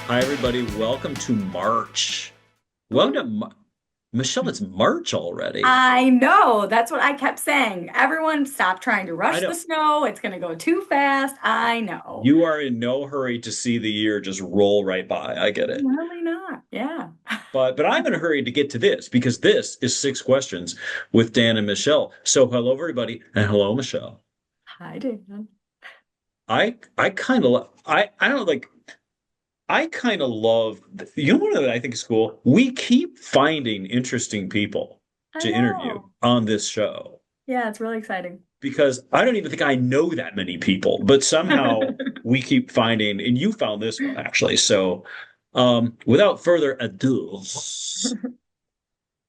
Hi, everybody. Welcome to March. Welcome to Michelle. It's March already. I know. That's what I kept saying. Everyone stop trying to I rush the know snow. It's going to go too fast. I know. you are in no hurry to see the year just roll right by. I get it. Really not. Yeah. But I'm in a hurry to get to this because this is six questions with Dan and Michelle. So hello, everybody, and hello, Michelle. Hi, Dan. I kind of I don't know, like I kind of love you know what I think is cool? We keep finding interesting people I to interview know. on this show. Yeah, it's really exciting. Because I don't even think I know that many people, but somehow we keep finding, and you found this one actually. So, without further ado,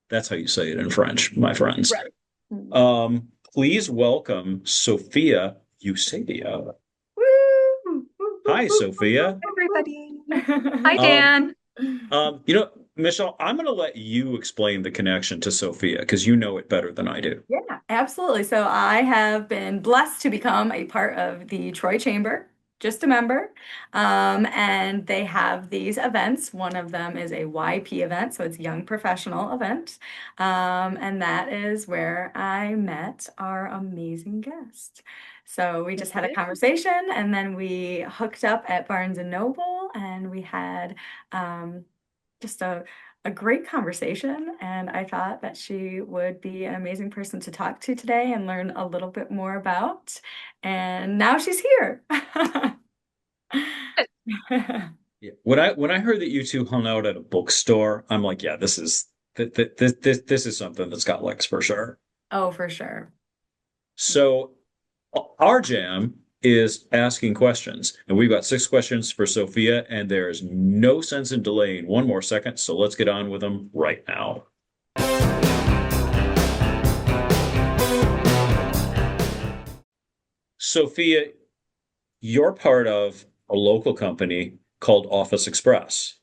that's how you say it in French, my friends. Right. Please welcome Sophia Eusebio. Woo! Hi, Sophia. Everybody. Hi, Um, Dan. Michelle, I'm going to let you explain the connection to Sophia because you know it better than I do. Yeah, absolutely. So I have been blessed to become a part of the Troy Chamber, just a member. And they have these events. One of them is a YP event, so it's Young Professional event. And that is where I met our amazing guest. So we just had a conversation and then we hooked up at Barnes and Noble and we had just a great conversation, and I thought that she would be an amazing person to talk to today and learn a little bit more about. And now she's here. Yeah. When I heard that you two hung out at a bookstore, I'm like, yeah, this is something that's got legs for sure. Oh, for sure. So our jam is asking questions, and we've got six questions for Sophia, and there is no sense in delaying one more second. So let's get on with them right now. Sophia, you're part of a local company called Office Express.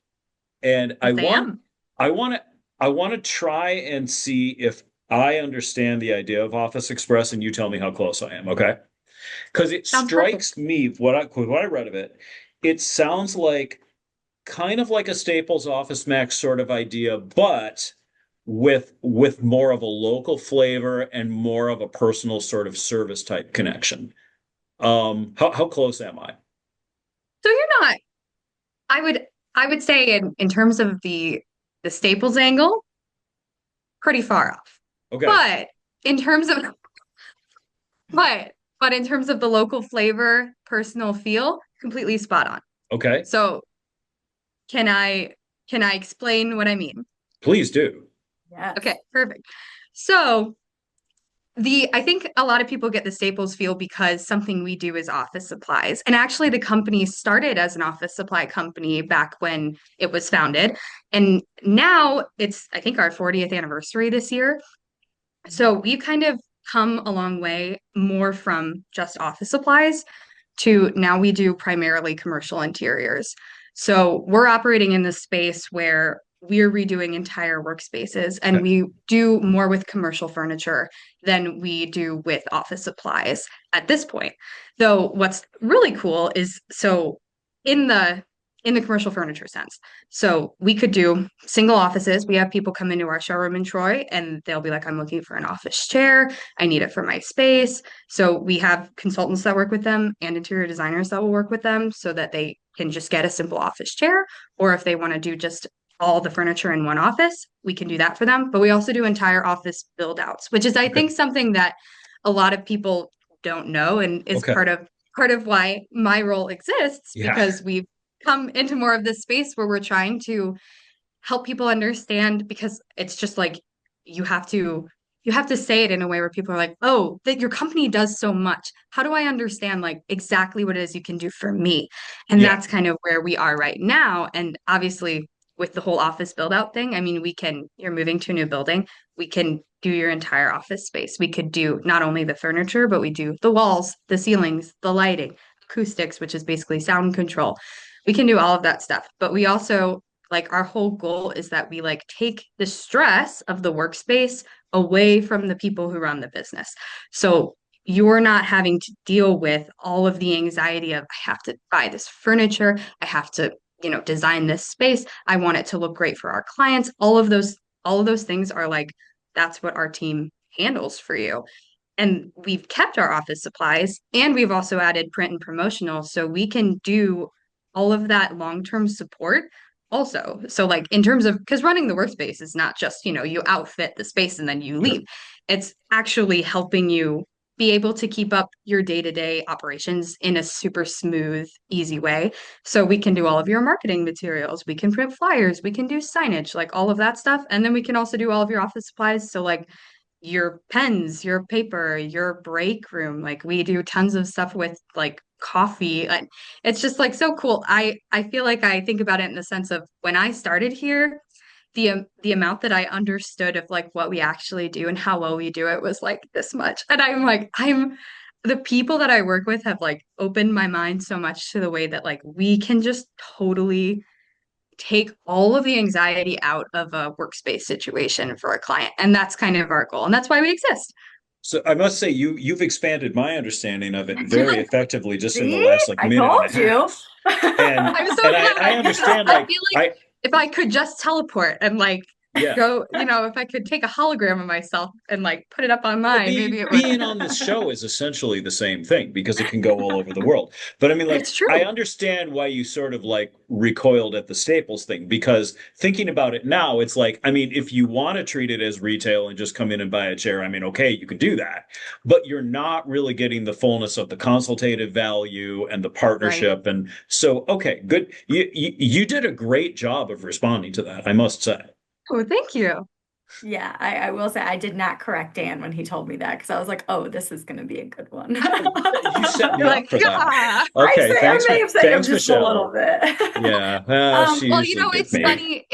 And Yes, I am. I want to, I want to try and see if I understand the idea of Office Express and you tell me how close I am, okay? Because it Sounds perfect. strikes me, what I read of it, it sounds like kind of like a Staples Office Max sort of idea, but with more of a local flavor and more of a personal sort of service type connection. How close am I? So you're not, I would I would say in terms of the Staples angle, pretty far off. Okay. But in terms of but but in terms of the local flavor, personal feel, completely spot on. Okay. So can I can I explain what I mean? Please do. Okay, Yes. perfect. So the I think a lot of people get the Staples feel because something we do is office supplies. And actually the company started as an office supply company back when it was founded. And now it's I think our 40th anniversary this year. So we've kind of come a long way more from just office supplies to now we do primarily commercial interiors. So we're operating in this space where we're redoing entire workspaces and Okay. we do more with commercial furniture than we do with office supplies at this point. Though what's really cool is so in the commercial furniture sense. So we could do single offices. We have people come into our showroom in Troy and they'll be like, I'm looking for an office chair. I need it for my space. So we have consultants that work with them and interior designers that will work with them so that they can just get a simple office chair. Or if they want to do just all the furniture in one office, we can do that for them. But we also do entire office build outs, which is I Okay. think something that a lot of people don't know and is Okay. part of why my role exists Yeah. because we've come into more of this space where we're trying to help people understand because it's just like you have to you have to say it in a way where people are like, "Oh, that your company does so much. How do I understand like exactly what it is you can do for me?" And Yeah. that's kind of where we are right now. And obviously with the whole office build out thing, I mean, you're moving to a new building, we can do your entire office space. We could do not only the furniture, but we do the walls, the ceilings, the lighting, acoustics, which is basically sound control. We can do all of that stuff. But we also like our whole goal is that we like take the stress of the workspace away from the people who run the business. So you're not having to deal with all of the anxiety of I have to buy this furniture, I have to design this space. I want it to look great for our clients. All of those things are like, that's what our team handles for you. And we've kept our office supplies and we've also added print and promotional so we can do all of that long-term support also. So like in terms of because running the workspace is not just, you outfit the space and then you Sure. leave. It's actually helping you be able to keep up your day-to-day operations in a super smooth, easy way. So we can do all of your marketing materials, we can print flyers, we can do signage, like all of that stuff. And then we can also do all of your office supplies. So like your pens, your paper, your break room. Like we do tons of stuff with like coffee. And it's just like so cool. I feel like I think about it in the sense of when I started here, the amount that I understood of like what we actually do and how well we do it was like this much. And I'm the people that I work with have like opened my mind so much to the way that like we can just totally take all of the anxiety out of a workspace situation for a client. And that's kind of our goal. And that's why we exist. So I must say you've expanded my understanding of it very effectively just in the See, last like I minute and a told you. half. And I'm so I glad because understand I like feel like I if I could just teleport and like yeah. go, if I could take a hologram of myself and like put it up Well, online, maybe it would. being on this show is essentially the same thing because it can go all over the world. But I mean, like, It's I true. understand why you sort of like recoiled at the Staples thing because thinking about it now, it's like, I mean, if you want to treat it as retail and just come in and buy a chair, I mean, okay, you could do that, but you're not really getting the fullness of the consultative value and the Right. partnership. And so, okay, good. You did a great job of responding to that, I must say. Oh, thank you. Yeah, I will say I did not correct Dan when he told me that because I was like, oh, this is going to be a good one. Oh, you set me You're up like, for that. yeah. Okay, I may have set you up Thanks, just a little Michelle. bit. Yeah, she Well, usually gets it's me. funny.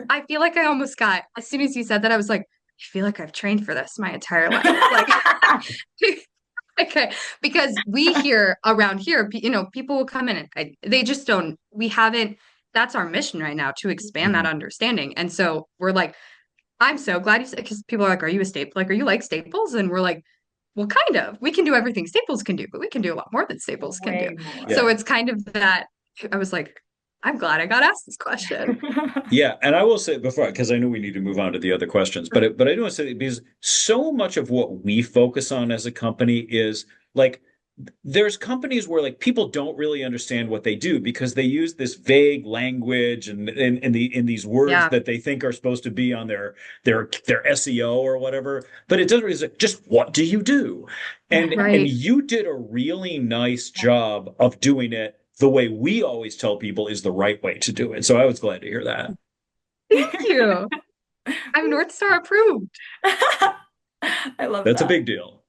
I feel like I almost got, as soon as you said that, I was like, I feel like I've trained for this my entire life. Like, okay, because we here around here, people will come in and they just don't, we haven't, that's our mission right now to expand that Mhm. understanding. And so we're like, I'm so glad you said, because people are like, are you a staple? Like, are you like Staples? And we're like, well, kind of. We can do everything Staples can do, but we can do a lot more than Staples can do. Way more. So Yeah. it's kind of that. I was like, I'm glad I got asked this question. Yeah, and I will say before, because I know we need to move on to the other questions, but I do want to say because so much of what we focus on as a company is like there's companies where like people don't really understand what they do because they use this vague language and in these words Yeah, that they think are supposed to be on their SEO or whatever, but it doesn't. It's like, just what do you do? And right. you did a really nice job of doing it the way we always tell people is the right way to do it. So I was glad to hear that. Thank you. I'm North Star approved. I love That's a that. big deal.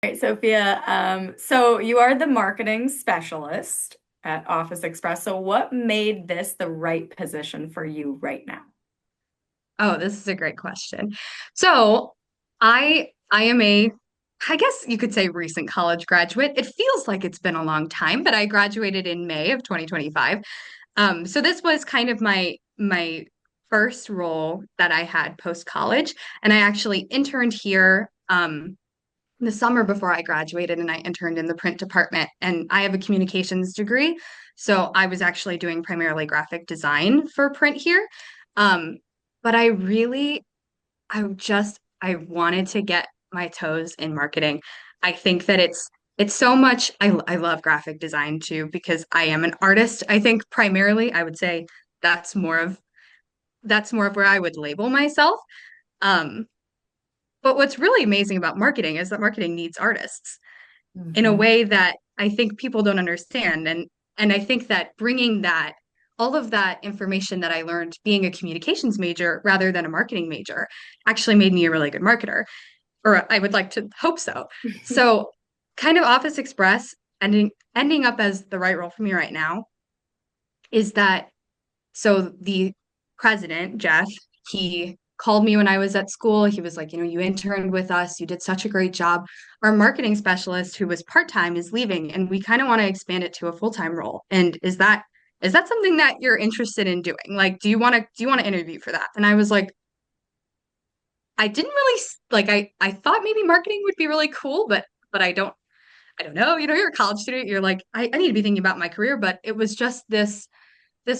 All right, Sophia. So you are the marketing specialist at Office Express. So what made this the right position for you right now? Oh, this is a great question. So I am I guess you could say recent college graduate. It feels like it's been a long time, but I graduated in May of 2025. So this was kind of my first role that I had post college, and I actually interned here the summer before I graduated, and I interned in the print department. And I have a communications degree, so I was actually doing primarily graphic design for print here. Um, but I wanted to get my toes in marketing. I think that it's so much. I love graphic design too because I am an artist. I think primarily I would say that's more of that's more of where I would label myself. Um, but what's really amazing about marketing is that marketing needs artists in a Hmm. way that I think people don't understand. And I think that bringing that all of that information that I learned being a communications major rather than a marketing major actually made me a really good marketer, or I would like to hope so. So, kind of Office Express ending up as the right role for me right now is that so the president, Jeff, he called me when I was at school. He was like, you interned with us. You did such a great job. Our marketing specialist, who was part-time, is leaving, and we kind of want to expand it to a full-time role. And is that something that you're interested in doing? Like, do you want to interview for that? And I was like, I didn't really like I thought maybe marketing would be really cool, but I don't I don't know, you're a college student, you're like, I need to be thinking about my career, but it was just this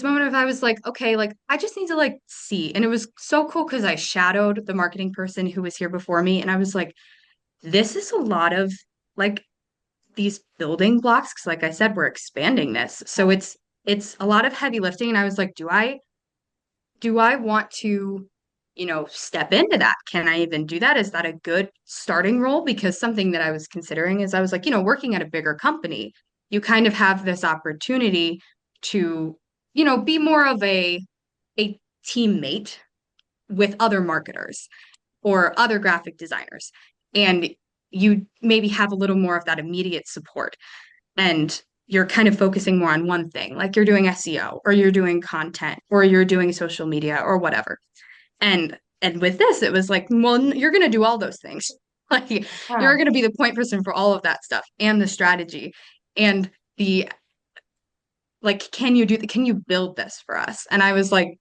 moment of I was like, okay, like I just need to like see. And it was so cool because I shadowed the marketing person who was here before me. And I was like, this is a lot of like these building blocks. Cause like I said, we're expanding this. So it's a lot of heavy lifting. And I was like, do I want to, step into that? Can I even do that? Is that a good starting role? Because something that I was considering is I was like, working at a bigger company, you kind of have this opportunity to, be more of a teammate with other marketers or other graphic designers. And you maybe have a little more of that immediate support. And you're kind of focusing more on one thing, like you're doing SEO or you're doing content or you're doing social media or whatever. And with this, it was like, well, you're going to do all those things. Like you're Wow. going to be the point person for all of that stuff and the strategy and the like, can you build this for us? And I was like,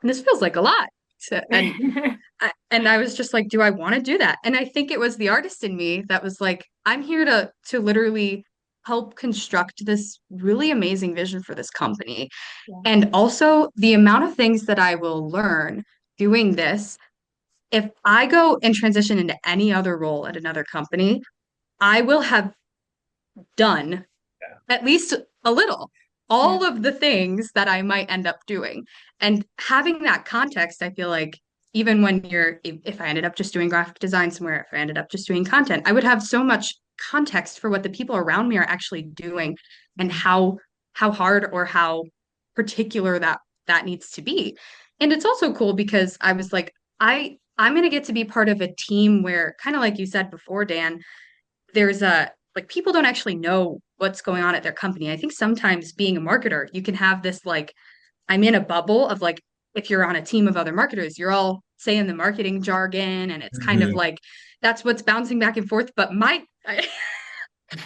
this feels like a lot. So, and I was just like, do I want to do that? And I think it was the artist in me that was like, I'm here to literally help construct this really amazing vision for this company. Yeah. And also the amount of things that I will learn doing this, if I go and transition into any other role at another company, I will have done at least a little, Yeah. all of the things that I might end up doing. And having that context, I feel like even when if I ended up just doing graphic design somewhere, if I ended up just doing content, I would have so much context for what the people around me are actually doing and how hard or how particular that needs to be. And it's also cool because I was like, I'm going to get to be part of a team where kind of like you said before, Dan, there's a like people don't actually know what's going on at their company. I think sometimes being a marketer, you can have this like I'm in a bubble of like if you're on a team of other marketers, you're all saying the marketing jargon and it's kind of Mhm. like that's what's bouncing back and forth. But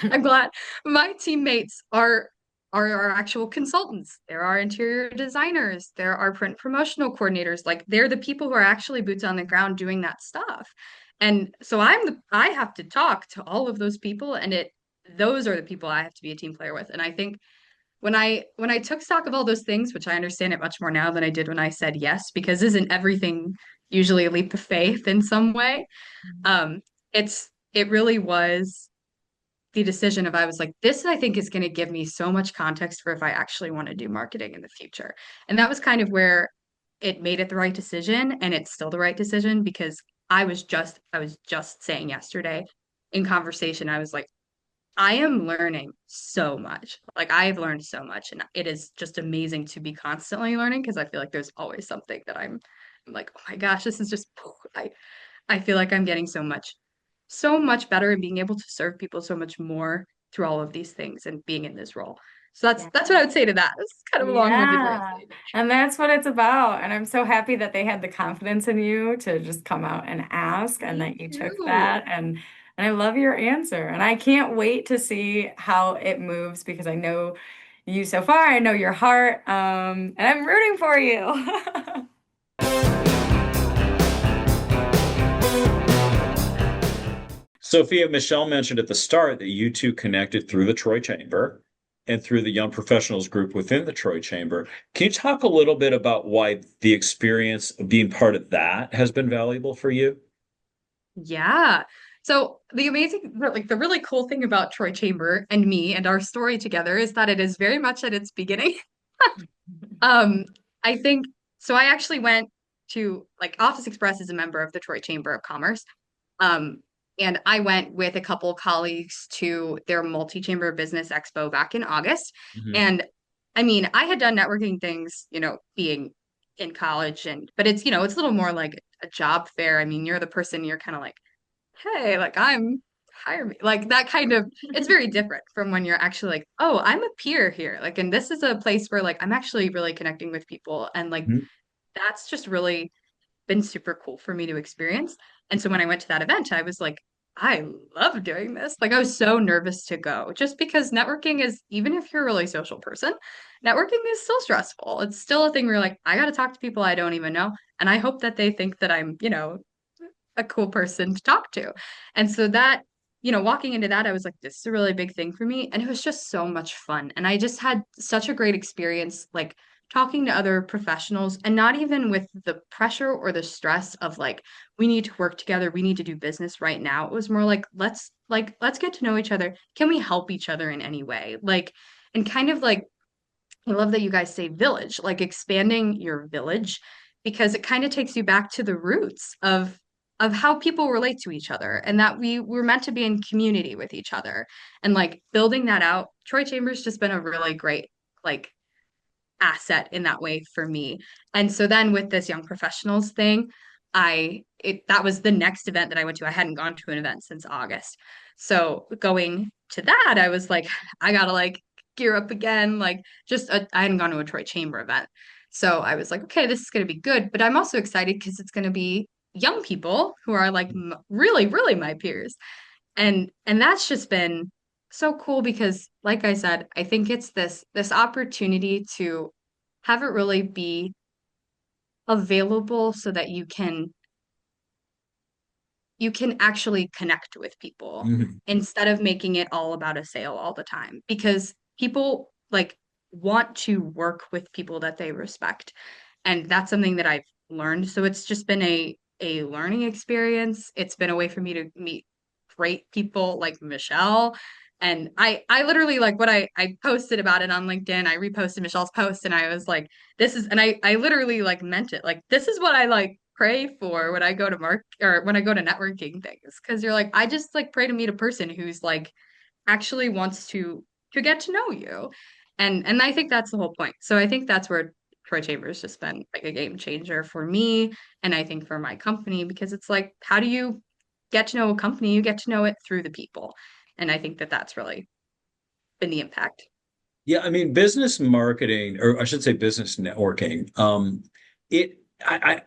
I'm glad my teammates are our actual consultants. There are interior designers. There are print promotional coordinators. Like they're the people who are actually boots on the ground doing that stuff. And so I have to talk to all of those people and those are the people I have to be a team player with. And I think when I took stock of all those things, which I understand it much more now than I did when I said yes, because isn't everything usually a leap of faith in some way? Um, it really was the decision of I was like, this I think is going to give me so much context for if I actually want to do marketing in the future. And that was kind of where it made it the right decision, and it's still the right decision because I was just saying yesterday in conversation, I was like, I am learning so much. Like I have learned so much, and it is just amazing to be constantly learning because I feel like there's always something that I'm like, oh my gosh, this is just I feel like I'm getting so much better and being able to serve people so much more through all of these things and being in this role. So that's what I would say to that. It's kind of a long-winded way of Yeah. saying it. And that's what it's about. And I'm so happy that they had the confidence in you to just come out and ask and Me that you took too. that. And I love your answer. And I can't wait to see how it moves because I know you so far. I know your heart. And I'm rooting for you. Sophia, Michelle mentioned at the start that you two connected through the Troy Chamber and through the young professionals group within the Troy Chamber. Can you talk a little bit about why the experience of being part of that has been valuable for you? Yeah. So the really cool thing about Troy Chamber and me and our story together is that it is very much at its beginning. Um, I think so. I actually went to like Office Express is a member of the Troy Chamber of Commerce. Um, and I went with a couple of colleagues to their multi-chamber business expo back in August. Mhm. And I mean, I had done networking things, being in college but it's a little more like a job fair. I mean, you're the person you're kind of like, hey, like hire me. Like that kind of it's very different from when you're actually like, oh, I'm a peer here. Like, and this is a place where like I'm actually really connecting with people. And like Mhm. that's just really been super cool for me to experience. And so when I went to that event, I was like, I love doing this. Like I was so nervous to go just because networking is, even if you're a really social person, networking is still stressful. It's still a thing where you're like, I got to talk to people I don't even know. And I hope that they think that I'm, a cool person to talk to. And so walking into that, I was like, this is a really big thing for me. And it was just so much fun. And I just had such a great experience, like talking to other professionals and not even with the pressure or the stress of like, we need to work together, we need to do business right now. It was more like let's get to know each other. Can we help each other in any way? Like, and kind of like I love that you guys say village, like expanding your village, because it kind of takes you back to the roots of how people relate to each other and that we were meant to be in community with each other. And like building that out, Troy Chambers just been a really great like asset in that way for me. And so then with this young professionals thing, that was the next event that I went to. I hadn't gone to an event since August. So going to that, I was like, I gotta like gear up again. Like I hadn't gone to a Troy Chamber event. So I was like, okay, this is gonna be good. But I'm also excited because it's gonna be young people who are like really, really my peers. And that's just been so cool because like I said, I think it's this opportunity to have it really be available so that you can actually connect with people Mhm. instead of making it all about a sale all the time because people like want to work with people that they respect. And that's something that I've learned. So it's just been a learning experience. It's been a way for me to meet great people like Michelle. And I literally like what I posted about it on LinkedIn. I reposted Michelle's post and I was like, this is and I literally like meant it. Like this is what I like pray for when I go to mark or when I go to networking things. Cause you're like, I just like pray to meet a person who's like actually wants to get to know you. And I think that's the whole point. So I think that's where Troy Chambers just been like a game changer for me and I think for my company because it's like how do you get to know a company? You get to know it through the people. And I think that that's really been the impact. Yeah, I mean, business marketing, or I should say business networking, it I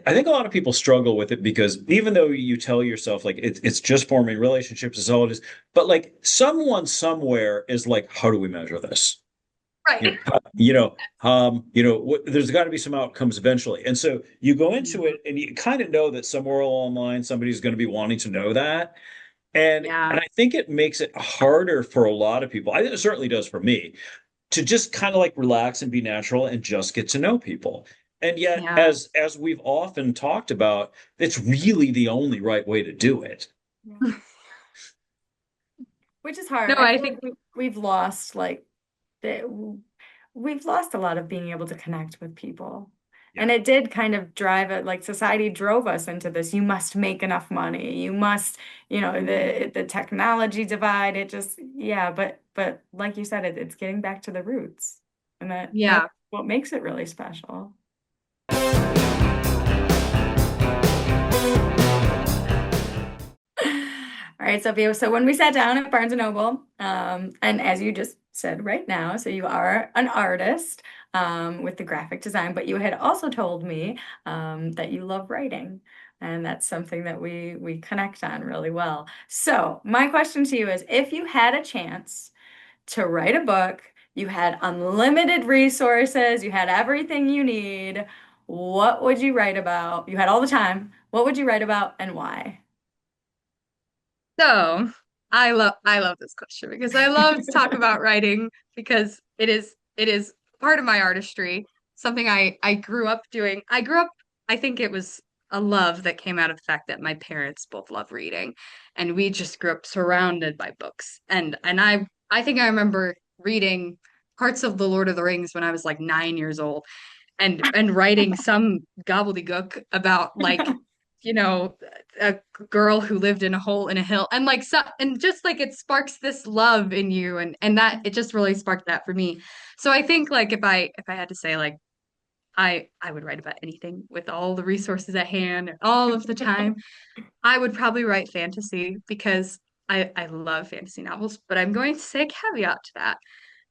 think a lot of people struggle with it because even though you tell yourself like it's just forming relationships is all it is, but like someone somewhere is like, how do we measure this? Right. There's got to be some outcomes eventually. And so you go into it and you kind of know that somewhere along the line somebody's going to be wanting to know that. And Yeah. I think it makes it harder for a lot of people. It certainly does for me to just kind of like relax and be natural and just get to know people. And yet, Yeah. as we've often talked about, it's really the only right way to do it. Yeah. Which is hard. No, I I feel think like we've lost like we've lost a lot of being able to connect with people. Yeah. And it did kind of drive it, like society drove us into this. You must make enough money. You must, the technology divide. It just, yeah, but like you said, it's getting back to the roots. And that's yeah. what makes it really special. All right, Sophia. So when we sat down at Barnes& and Noble, and as you just said right now, so you are an artist with the graphic design, but you had also told me that you love writing, and that's something that we connect on really well. So my question to you is, if you had a chance to write a book, you had unlimited resources, you had everything you need, what would you write about? You had all the time. What would you write about and why? So I love this question because I love to talk about writing because it is part of my artistry, something I grew up doing. I think it was a love that came out of the fact that my parents both love reading and we just grew up surrounded by books. And I think I remember reading parts of The Lord of the Rings when I was like 9 years old and writing some gobbledygook about like you know a girl who lived in a hole in a hill and like so and just like it sparks this love in you and that it just really sparked that for me. So I think like if I had to say like I would write about anything with all the resources at hand all of the time. I would probably write fantasy because I love fantasy novels, but I'm going to say a caveat to that.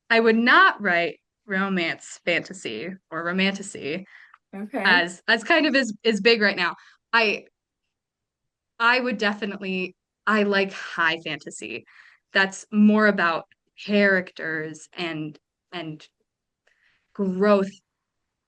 I would not write romance fantasy or romantasy Okay. as kind of is big right now. I I would definitely I like high fantasy. That's more about characters and growth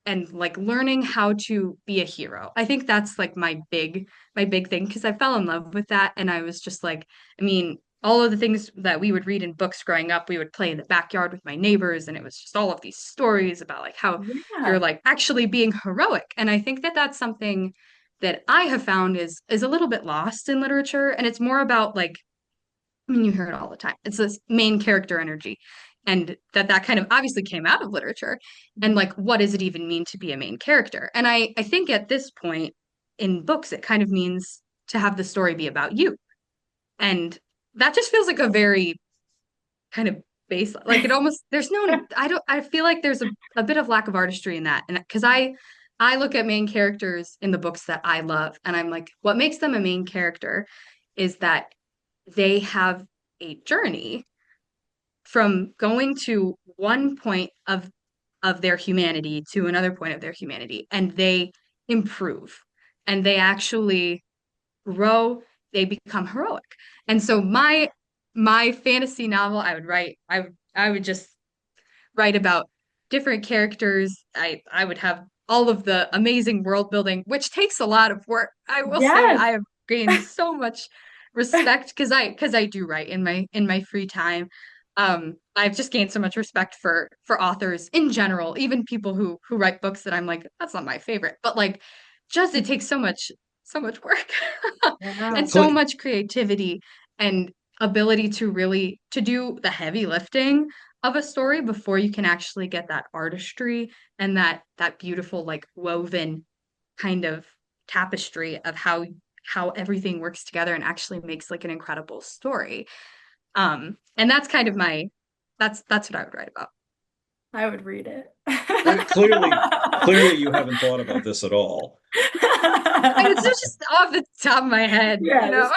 and like learning how to be a hero. I think that's like my big thing because I fell in love with that and I was just like, I mean, all of the things that we would read in books growing up, we would play in the backyard with my neighbors and it was just all of these stories about like how you're Yeah. like actually being heroic. And I think that that's something that I have found is a little bit lost in literature and it's more about like I mean, you hear it all the time. It's this main character energy. And that kind of obviously came out of literature. And like, what does it even mean to be a main character? And I think at this point in books, it kind of means to have the story be about you. And that just feels like a very kind of base, like it almost, there's no, I feel like there's a bit of lack of artistry in that. And because I look at main characters in the books that I love, and I'm like, what makes them a main character is that they have a journey from going to one point of their humanity to another point of their humanity and they improve and they actually grow, they become heroic. And so my fantasy novel I would just write about different characters. I would have all of the amazing world building, which takes a lot of work. I will say Yes. I have gained so much respect because I do write in my free time. I've just gained so much respect for authors in general, even people who write books that I'm like, that's not my favorite, but like just it takes so much work Yeah. and so Cle- much creativity and ability to really to do the heavy lifting of a story before you can actually get that artistry and that beautiful like woven kind of tapestry of how everything works together and actually makes like an incredible story. And that's kind of my that's what I would write about. I would read it. clearly, you haven't thought about this at all. And it's just off the top of my head, you Yeah, know.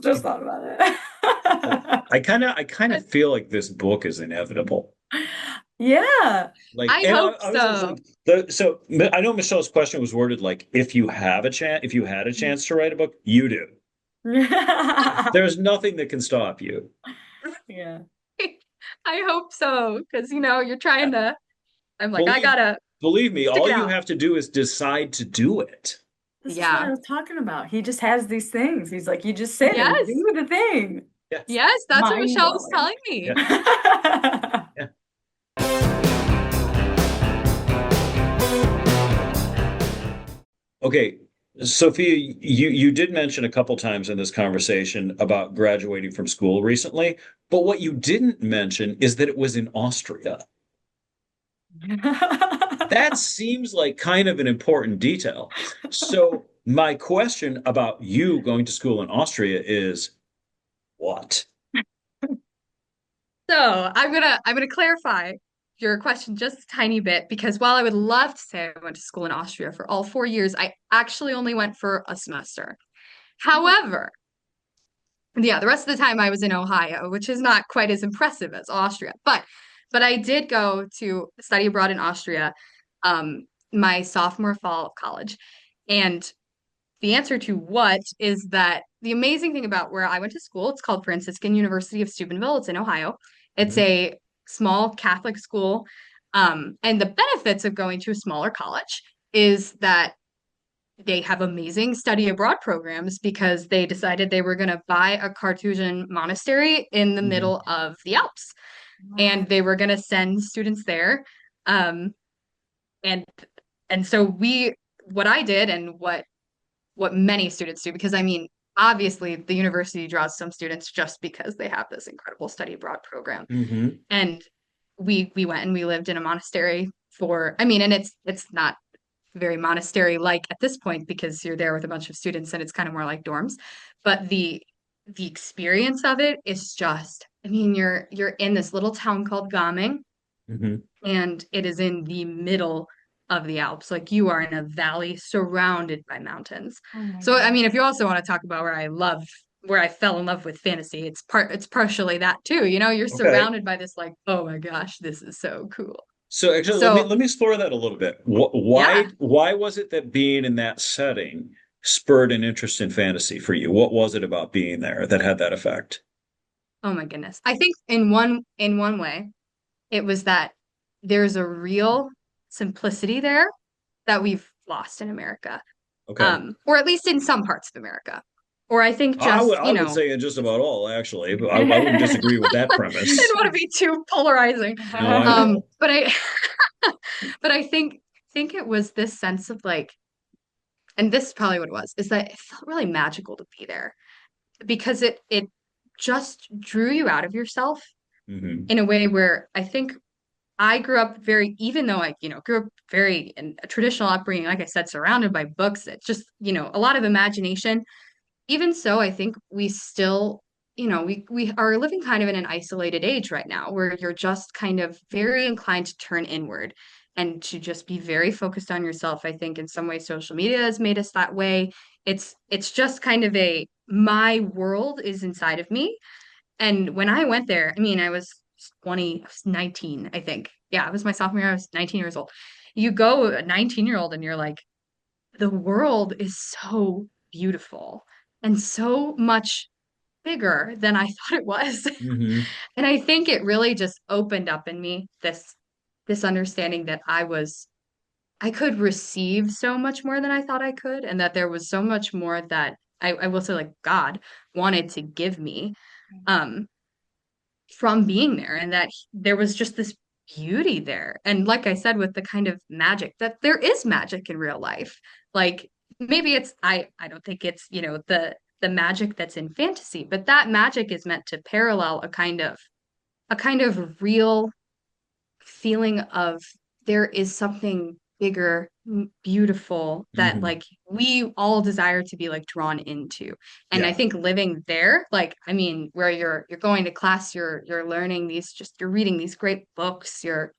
just thought about Like, it. I kind of feel like this book is inevitable. Yeah. Like, I and hope I was so. like, so I know Michelle's question was worded like, if you have a chance, if you had a chance to write a book, you do. There's nothing that can stop you. Yeah. I hope so, because you're trying to. I'm like, I Believe, gotta believe me, stick all it you out. have to do is decide to do it. This is what I Yeah. was talking about. He just has these things. He's like, you just sit and Yes. do the thing. Yes. Yes, that's what Mind Michelle was blowing. telling me. Yeah. Yeah. Okay. Sophia, you did mention a couple times in this conversation about graduating from school recently, but what you didn't mention is that it was in Austria. That seems like kind of an important detail. So my question about you going to school in Austria is what? So I'm gonna clarify your question just a tiny bit because while I would love to say I went to school in Austria for all 4 years, I actually only went for a semester. However, yeah, the rest of the time I was in Ohio, which is not quite as impressive as Austria. But I did go to study abroad in Austria, my sophomore fall of college. And the answer to what is that the amazing thing about where I went to school, it's called Franciscan University of Steubenville. It's in Ohio. It's Mhm. a small Catholic school. And the benefits of going to a smaller college is that they have amazing study abroad programs because they decided they were going to buy a Carthusian monastery in the Mhm. middle of the Alps. Wow. And they were going to send students there. Um, and and so what I did and what many students do, because I mean, obviously the university draws some students just because they have this incredible study abroad program. Mhm. And we went and we lived in a monastery for, I mean, and it's not very monastery like at this point because you're there with a bunch of students and it's kind of more like dorms. But the experience of it is just, I mean, you're in this little town called Gaming Mhm. and it is in the middle of the Alps. Like you are in a valley surrounded by mountains. Oh my So I God. mean, if you also want to talk about where I fell in love with fantasy, it's partially that too. You're Okay. surrounded by this like, oh my gosh, this is so cool. So actually, So let me explore that a little bit. yeah. Why was it that being in that setting spurred an interest in fantasy for you? What was it about being there that had that effect? Oh my goodness. I think in one way, it was that there's a real simplicity there that we've lost in America, Okay. or at least in some parts of America. Or I think I would just, I would say it just about all, actually. I wouldn't disagree with that didn't premise. want to be too polarizing. No, I know. But I but I think it was this sense of like, and this is probably what it was, is that it felt really magical to be there because it just drew you out of yourself Hmm. in a way where I think I grew up very, even though I, grew up very in a traditional upbringing, like I said, surrounded by books, it's just, a lot of imagination. Even so, I think we still, we are living kind of in an isolated age right now where you're just kind of very inclined to turn inward and to just be very focused on yourself. I think in some ways social media has made us that way. It's just kind of a my world is inside of me. And when I went there, I mean, I was 20, I was 19, I think. Yeah, it was my sophomore year. I was 19 years old. You go a 19-year-old and you're like, the world is so beautiful and so much bigger than I thought it was. Hmm. And I think it really just opened up in me this understanding that I could receive so much more than I thought I could, and that there was so much more that I will say like God wanted to give me. Um, from being there, and that there was just this beauty there. And like I said, with the kind of magic, that there is magic in real life. Like maybe it's I don't think it's, the magic that's in fantasy, but that magic is meant to parallel a kind of real feeling of there is something bigger, beautiful that Hmm. like we all desire to be like drawn into. And I Yeah. think living there, like I mean, where you're going to class, you're learning these just you're reading these great books, you're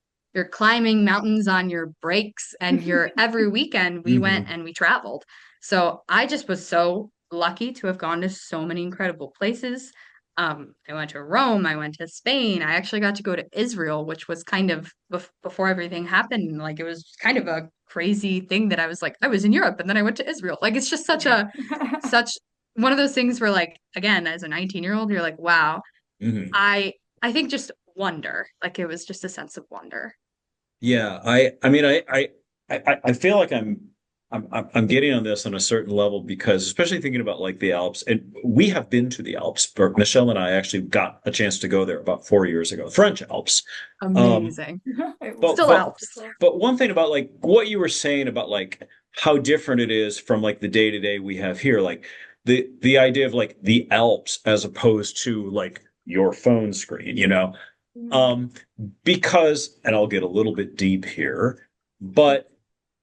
climbing mountains on your breaks, and you're every weekend we went Hmm. and we traveled. So I just was so lucky to have gone to so many incredible places. I went to Rome, I went to Spain. I actually got to go to Israel, which was kind of before everything happened. Like it was kind of a crazy thing that I was like, I was in Europe and then I went to Israel. Like it's just such one of those things where like again, as a 19-year-old, you're like, wow, Hmm. I think just wonder. Like it was just a sense of wonder. Yeah, I mean, I feel like I'm getting on this on a certain level because, especially thinking about like the Alps, and we have been to the Alps, but Michelle and I actually got a chance to go there about 4 years ago, French Alps. Um, Amazing. It but was Still but Alps. but one thing about like what you were saying about like how different it is from like the day to day we have here, like the idea of like the Alps as opposed to like your phone screen, you know. wonderful. Um, because, and I'll get a little bit deep here, but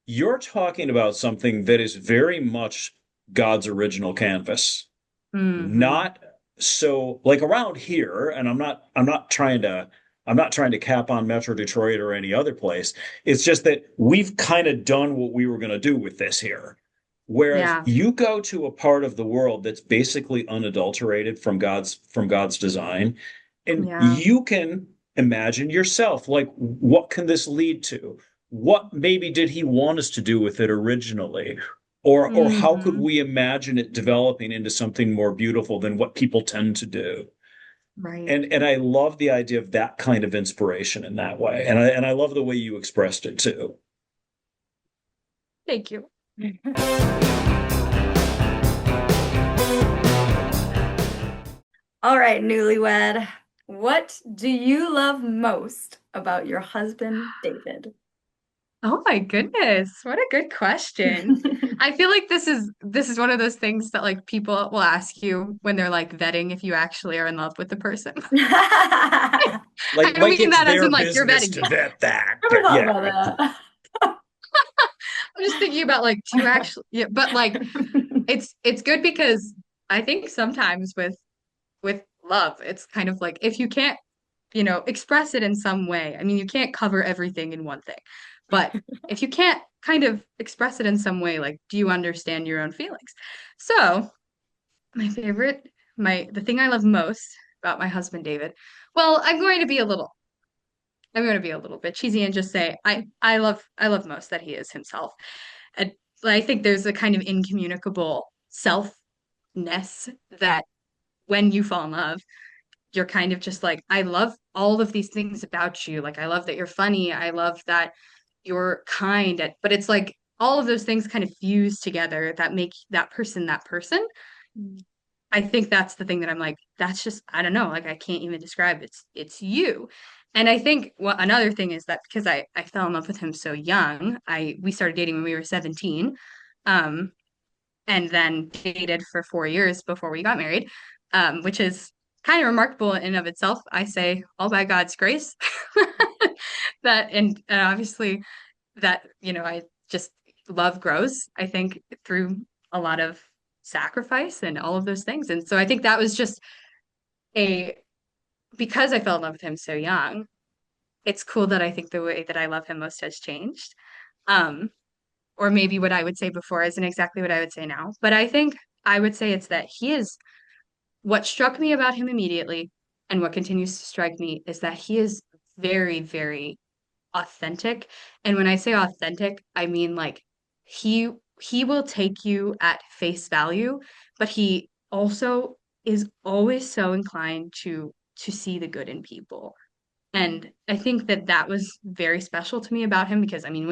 you're talking about something that is very much God's original canvas. Hmm. Not so like around here, and I'm not trying to cap on Metro Detroit or any other place. It's just that we've kind of done what we were going to do with this here. Whereas Yeah. you go to a part of the world that's basically unadulterated from God's design, and Yeah. you can imagine yourself like what can this lead to? What maybe did he want us to do with it originally? Or how could Hmm. we imagine it developing into something more beautiful than what people tend to do? Right. And I love the idea of that kind of inspiration in that way. And I love the way you expressed it too. Thank you. All right, newlywed. What do you love most about your husband, David? Oh my goodness, what a good question. I feel like this is one of those things that like people will ask you when they're like vetting if you actually are in love with the person. I Like don't like mean it's that as their in like you're business vetting to me. vet that. Never thought Yeah. about I'm just thinking about like do you actually yeah, but like that. it's good because I think sometimes with love, it's kind of like if you can't, express it in some way. I mean, you can't cover everything in one thing. But if you can't kind of express it in some way, like do you understand your own feelings? So, my favorite, the thing I love most about my husband David, well, I'm going to be a little bit cheesy and just say I love most that he is himself. And I think there's a kind of incommunicable selfness that when you fall in love, you're kind of just like, I love all of these things about you. Like, I love that you're funny. I love that you're kind, but it's like all of those things kind of fuse together that make that person that person. I think that's the thing that I'm like, that's just, I don't know, like I can't even describe it's you. And I think another thing is that because I fell in love with him so young, we started dating when we were 17, um, and then dated for 4 years before we got married, which is kind of remarkable in and of itself. I say all by God's grace. That and obviously that, I just love grows, I think, through a lot of sacrifice and all of those things. And so I think that was just a because I fell in love with him so young, it's cool that I think the way that I love him most has changed. Um, or maybe what I would say before isn't exactly what I would say now. But I think I would say it's that he is what struck me about him immediately and what continues to strike me is that he is very, very authentic. And when I say authentic, I mean like he he will take you at face value, but he also is always so inclined to see the good in people. And I think that that was very special to me about him because I mean,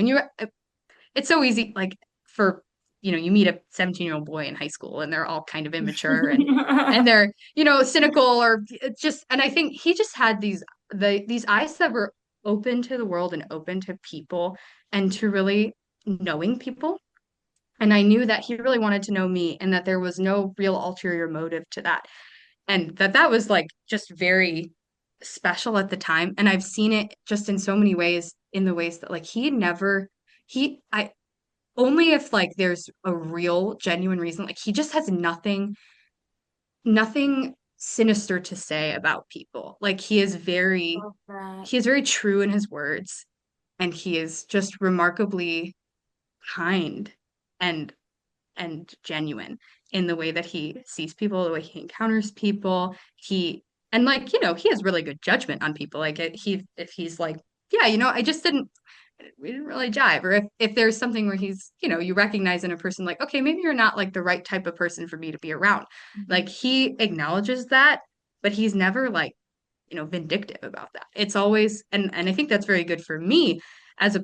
it's so easy like for you meet a 17-year-old boy in high school and they're all kind of immature and they're cynical or just and I think he just had these eyes that were open to the world and open to people and to really knowing people, and I knew that he really wanted to know me and that there was no real ulterior motive to that, and that was like just very special at the time, and I've seen it just in so many ways, in the ways that like he never he I only if like there's a real genuine reason, like he just has nothing sinister to say about people. Like Love that. he is very true in his words, and he is just remarkably kind and genuine in the way that he sees people, the way he encounters people. And like, he has really good judgment on people. Like if he's like, yeah, I just didn't we didn't really jive. Or if there's something where you recognize in a person like, okay, maybe you're not like the right type of person for me to be around. Like he acknowledges that, but he's never like, vindictive about that. It's always and I think that's very good for me as a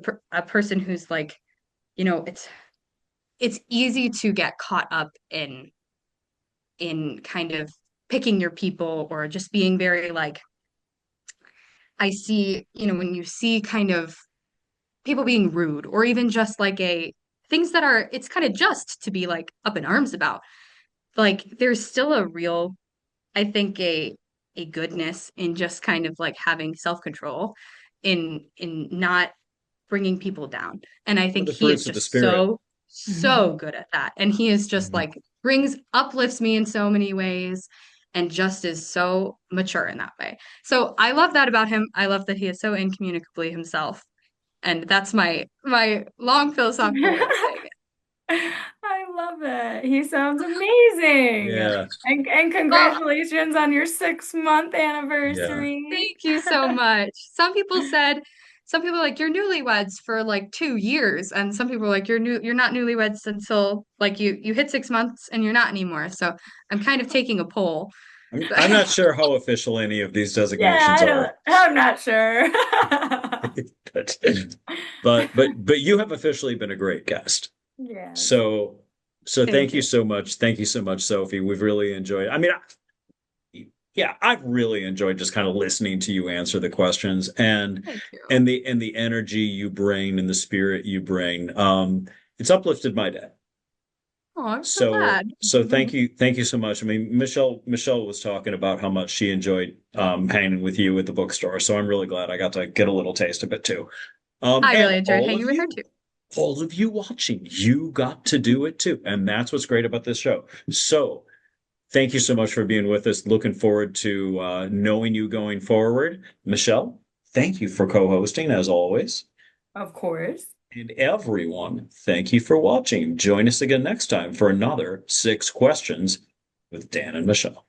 person who's like, it's easy to get caught up in kind of picking your people or just being very like I see, when you see kind of people being rude or even just like a things that are it's kind of just to be like up in arms about. Like there's still a real, I think a goodness in just kind of like having self-control in not bringing people down. And I One of think the he is fruits of the just spirit. so good at that. And he is just Mhm. like uplifts me in so many ways and just is so mature in that way. So I love that about him. I love that he is so incommunicably himself. And that's my long philosophical way of saying it. I love it. He sounds amazing. Yeah, And Well, congratulations on your 6-month yeah. anniversary. thank you so much. Some people are like you're newlyweds for like 2 years, and some people are like you're not newlyweds until like you hit 6 months and you're not anymore. So I'm kind of taking a poll. I'm not sure how official any of these Yeah, designations I don't, are, I'm not sure. but but you have officially been a great guest. Yes. So so Thank thank you you. so much. Thank you so much, Sophie. We've really enjoyed. I mean, yeah, I've really enjoyed just kind of listening to you answer the questions Thank you. and the energy you bring and the spirit you bring. It's uplifted my day. Oh, I'm so So glad. so thank you so much. I mean, Michelle was talking about how much she enjoyed hanging with you at the bookstore. So I'm really glad I got to get a little taste of it too. I And really enjoyed hanging with her too. all of you watching, you got to do it too. And that's what's great about this show. So thank you so much for being with us. Looking forward to knowing you going forward. Michelle, thank you for co-hosting as always. Of course. And everyone, thank you for watching. Join us again next time for another 6 questions with Dan and Michelle.